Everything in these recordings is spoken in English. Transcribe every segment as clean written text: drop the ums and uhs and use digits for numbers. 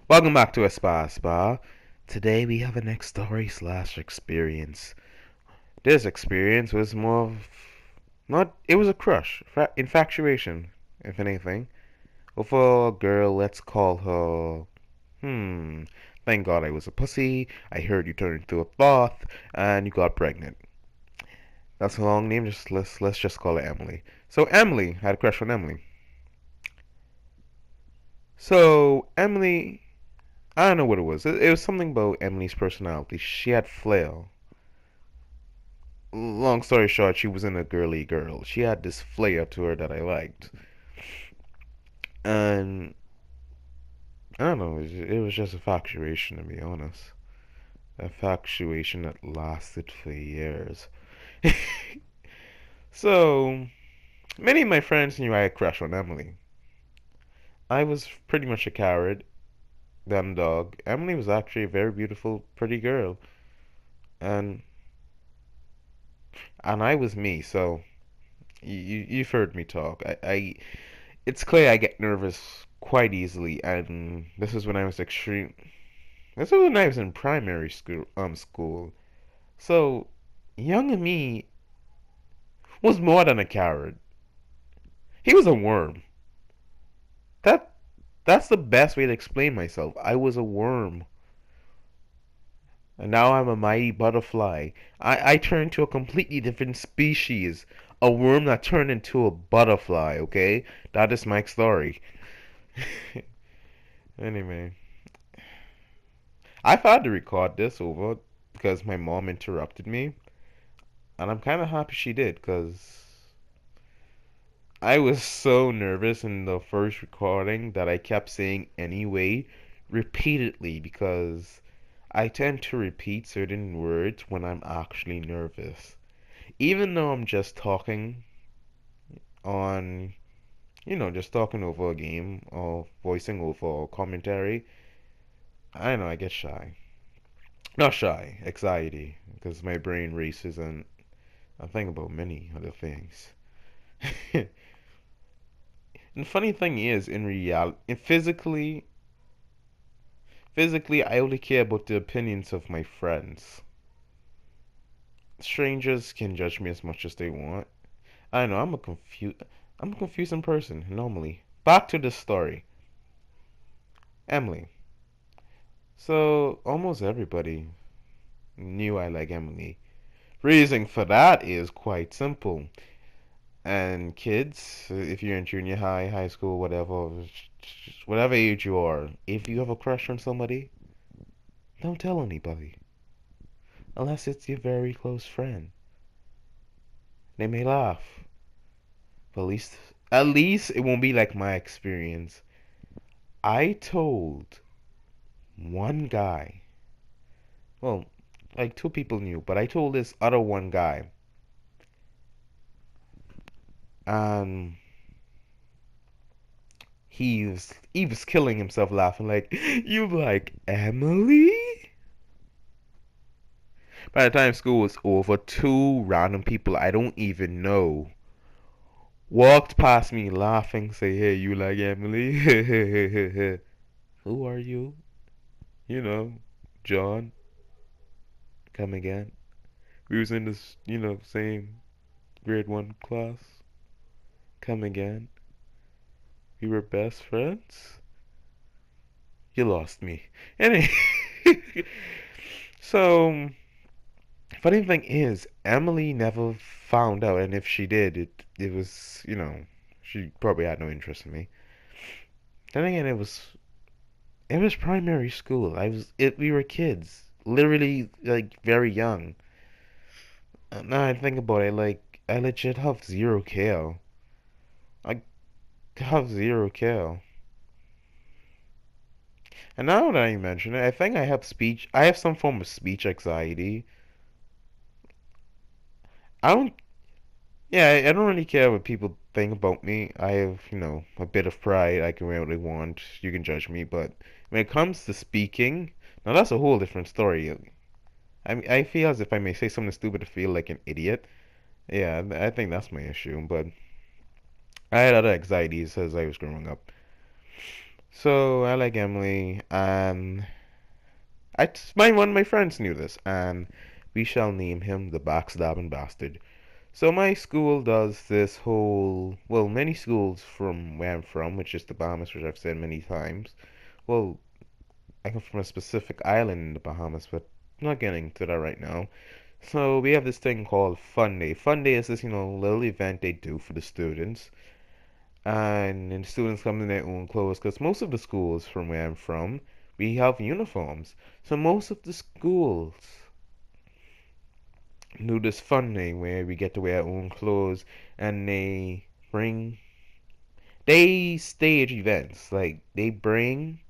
Welcome back to Espar Espar. Today we have a next story slash experience. This experience was more of not. It was a crush, infatuation, if anything, with a girl. Let's call her. Thank God I was a pussy. I heard you turned into a Thot, and you got pregnant. That's a long name. Just let's just call it Emily. So Emily had a crush on Emily. So Emily, I don't know what it was. It was something about Emily's personality. She had flair. Long story short, she wasn't a girly girl. She had this flair to her that I liked. And I don't know, it was just a infatuation to be honest. A infatuation that lasted for years. So, many of my friends knew I had a crush on Emily. I was pretty much a coward, dumb dog. Emily was actually a very beautiful, pretty girl. And I was me, so you've heard me talk. It's clear I get nervous quite easily, and this is when I was extreme. This was when I was in primary school. So, young me was more than a coward. He was a worm. That that's the best way to explain myself. I was a worm, and now I'm a mighty butterfly. I turned to a completely different species. A worm that turned into a butterfly. Okay, that is my story. Anyway. I've had to record this over because my mom interrupted me, and I'm kind of happy she did because I was so nervous in the first recording that I kept saying anyway repeatedly because I tend to repeat certain words when I'm actually nervous. Even though I'm just talking on, just talking over a game or voicing over a commentary, I don't know, I get shy. Not shy, anxiety, because my brain races and I think about many other things. And the funny thing is, in reality, physically, I only care about the opinions of my friends. Strangers can judge me as much as they want. I know I'm a confusing person normally. Back to the story, Emily. So almost everybody knew I like Emily. Reason for that is quite simple. And kids, if you're in junior high, high school, whatever age you are, if you have a crush on somebody, don't tell anybody. Unless it's your very close friend. They may laugh. But at least it won't be like my experience. I told one guy, well, like two people knew, but I told this other one guy, and he was killing himself laughing like, you like Emily? By the time school was over, two random people I don't even know walked past me laughing, say, hey, you like Emily? Who are you? You know, John. Come again. We was in this, same grade 1 class. Come again. We were best friends. You lost me. Anyway, so funny thing is, Emily never found out, and if she did, it was, she probably had no interest in me. Then again, it was primary school. We were kids, literally like very young. Now I think about it, like I legit have zero care. I have zero care. And now that I mention it, I think I have some form of speech anxiety. I don't Yeah, I don't really care what people think about me. I have, a bit of pride. I can wear what I want. You can judge me, but when it comes to speaking, now that's a whole different story. I feel as if I may say something stupid to feel like an idiot. Yeah, I think that's my issue. But I had other anxieties as I was growing up. So I like Emily, and one of my friends knew this, and we shall name him the backstabbing bastard. So my school does this whole, well, many schools from where I'm from, which is the Bahamas, which I've said many times. Well, I come from a specific island in the Bahamas, but I'm not getting to that right now. So we have this thing called Fun Day. Fun Day is this, little event they do for the students. And the students come in their own clothes, because most of the schools from where I'm from, we have uniforms. So most of the schools do this Fun Day where we get to wear our own clothes, and they stage events. Like, they bring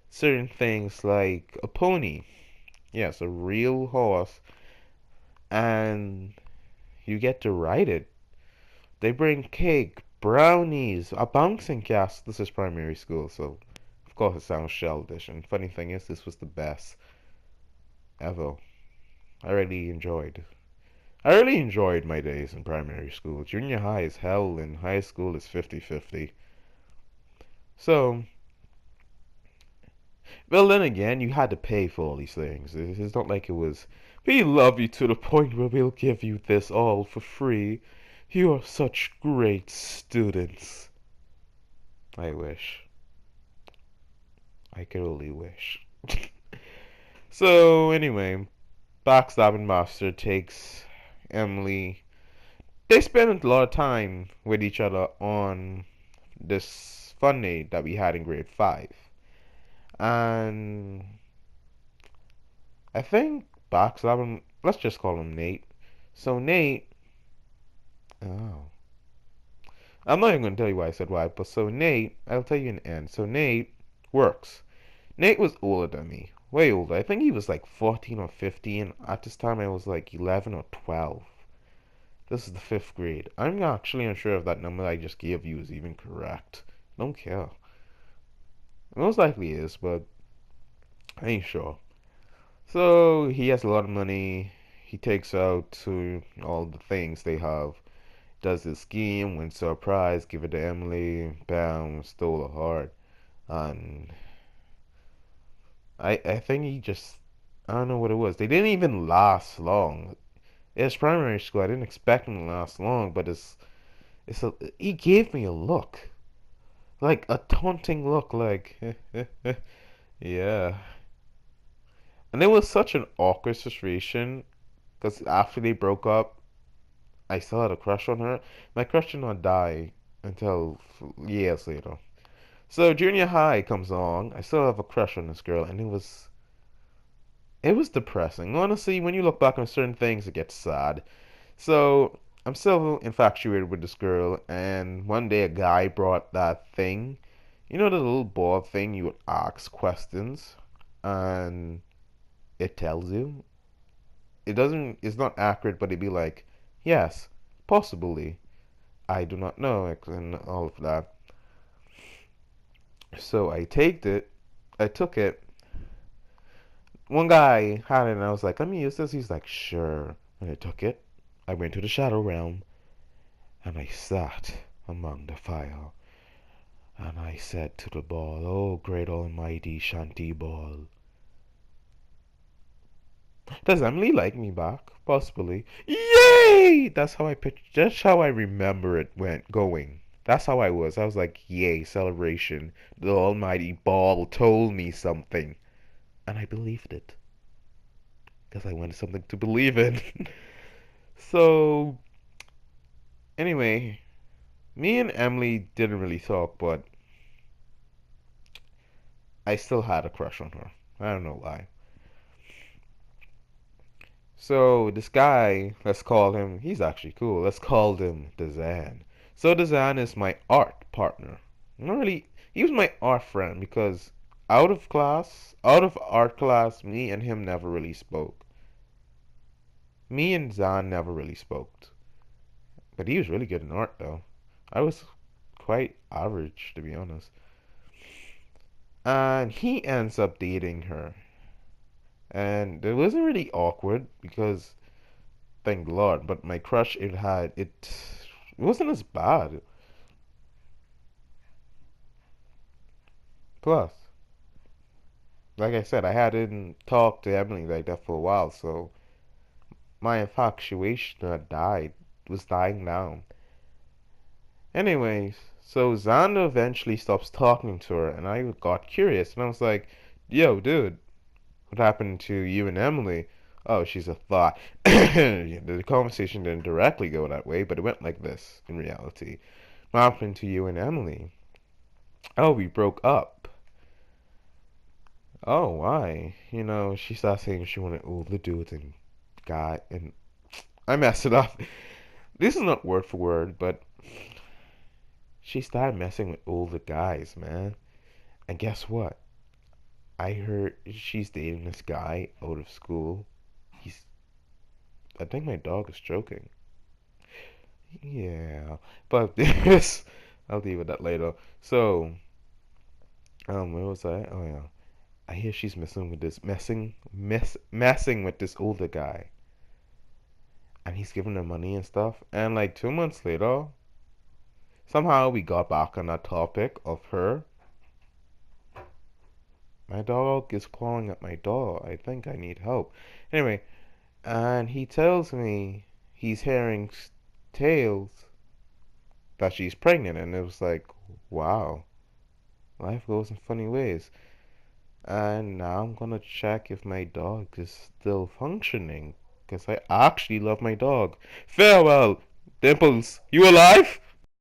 certain things like a pony. Yes, a real horse, and you get to ride it. They bring cake, brownies, a bouncing castle. This is primary school, so of course it sounds childish. And funny thing is, this was the best ever. I really enjoyed. I really enjoyed my days in primary school. Junior high is hell, and high school is 50-50. So, well, then again, you had to pay for all these things. It's not like it was, we love you to the point where we'll give you this all for free. You are such great students. I wish. I could only wish. So, anyway, Backstabbing Master takes Emily. They spend a lot of time with each other on this fun day that we had in grade 5. And I think Backstabbing, let's just call him Nate. So, Nate, oh, I'm not even going to tell you why I said why, but so Nate, I'll tell you in the end. So, Nate works. Nate was older than me, way older. I think he was like 14 or 15. At this time, I was like 11 or 12. This is the 5th grade. I'm actually unsure if that number I just gave you is even correct. Don't care. Most likely is, but I ain't sure. So he has a lot of money. He takes out to all the things they have. Does this scheme, wins a prize, give it to Emily. Bam, stole her heart. And I think he just, I don't know what it was. They didn't even last long. It's primary school. I didn't expect them to last long, but he gave me a look, like a taunting look, like yeah. And it was such an awkward situation because after they broke up, I still had a crush on her. My crush did not die until years later. So junior high comes along. I still have a crush on this girl, and it was depressing. Honestly, when you look back on certain things, it gets sad. So I'm still infatuated with this girl, and one day a guy brought that thing. You know the little board thing you would ask questions, and it tells you. It doesn't. It's not accurate, but it'd be like, yes, possibly. I do not know, and all of that. So I took it. One guy had it, and I was like, let me use this. He's like, sure. And I took it. I went to the shadow realm, and I sat among the fire. And I said to the ball, oh great almighty Shanty ball, does Emily like me back? Possibly. Yay! That's how I remember it went going. That's how I was. I was like, yay, celebration. The almighty ball told me something. And I believed it. Because I wanted something to believe in. So, anyway, me and Emily didn't really talk, but I still had a crush on her. I don't know why. So this guy, let's call him, he's actually cool. Let's call him Dazan. So Dazan is my art partner. Not really, he was my art friend because out of art class, me and him never really spoke. Me and Zan never really spoke. But he was really good in art though. I was quite average to be honest. And he ends up dating her. And it wasn't really awkward because thank Lord, but my crush it wasn't as bad. Plus, like I said, I hadn't talked to Emily like that for a while, so my infatuation was dying down. Anyways, so Xander eventually stops talking to her, and I got curious, and I was like, yo, dude, what happened to you and Emily? Oh, she's a thought. The conversation didn't directly go that way, but it went like this in reality. What happened to you and Emily? Oh, we broke up. Oh, why? She started saying she wanted older dudes and guy, and I messed it up. This is not word for word, but she started messing with older guys, man. And guess what? I heard she's dating this guy out of school. He's, I think my dog is joking. Yeah, but this, I'll deal with that later. So, where was I? Oh yeah, I hear she's messing with this older guy, and he's giving her money and stuff. And like 2 months later, somehow we got back on that topic of her. My dog is clawing at my door. I think I need help. Anyway, and he tells me he's hearing tales that she's pregnant, and it was like, wow, life goes in funny ways. And now I'm gonna check if my dog is still functioning, because I actually love my dog. Farewell, Dimples. You alive?